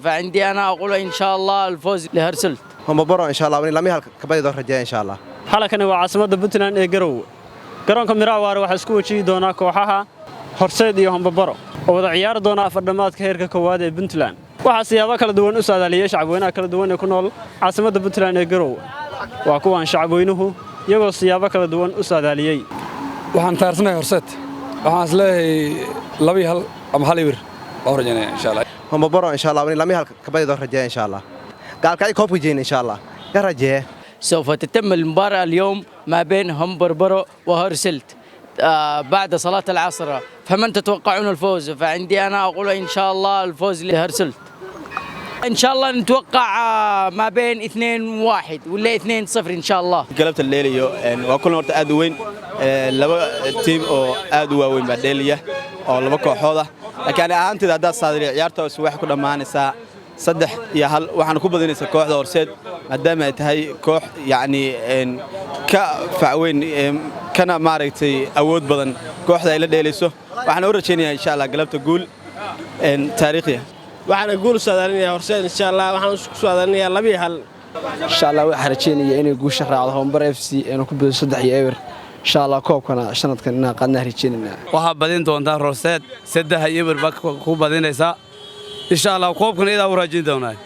فعندي أنا أقول إن شاء الله الفوز لهرسلت. هم برو إن شاء الله وني لمي كبدي دور رجاء إن شاء الله. halkani waa caasimada Puntland ee Garowe garoonka Mirawaar waxa isku wajihi doona kooxaha Horseed iyo Hombabaro oo wada ciyaar doona afar dhamaadka heerka koowaad ee Puntland waxa siyaabo kala duwan u saadaaliyay shacabweynaha kala duwan ee ku nool caasimada Puntland ee Garowe waa kuwan shacabweynuhu iyagoo siyaabo kala duwan u saadaaliyay waxaan taarsanahay Horseed waxaan isleeyahay laba hal ama hal ibir oo rajaynaya insha Allah هم برو إن شاء الله وني لمي كبدي دور رجاء إن شاء الله. قال كاي كوب جين إن شاء الله. يا رجاء. سوف تتم المباراة اليوم ما بين همبربرو وهرسلت بعد صلاة العصر، فمن تتوقعون الفوز؟ فعندي أنا أقول إن شاء الله الفوز لهرسلت. إن شاء الله نتوقع ما بين 2-1 ولا 2-0 إن شاء الله. قلبت الليليو وكل مرة أدوين لبا تيم أو أدوا وين بدلية أو لبا كوحدة لكن أنا أنت ده صادري عيارته وسواح كنا معنا ساعة صدح يا هل وحنا كوب بدينا كوحدة ورسد مدام هي كوح يعني كفعوين كنا معركتي أود بدن كوحدة إلى ديليسو وحنا ورشيني إن شاء الله قلبت أقول تاريخية waxaan guul saadalinaya Horseed insha Allah waxaan isku saadalinaya laba hal insha Allah waxaan rajeenayaa inay guusha raacdo Hombaro FC inuu ku bido 3-0 insha Allah koobkana sanadkan inaan qadna rajeenayna waxa badin doonta Horseed 3-0 baa ku badinaysa insha Allah koobkana ida u raajin doonaa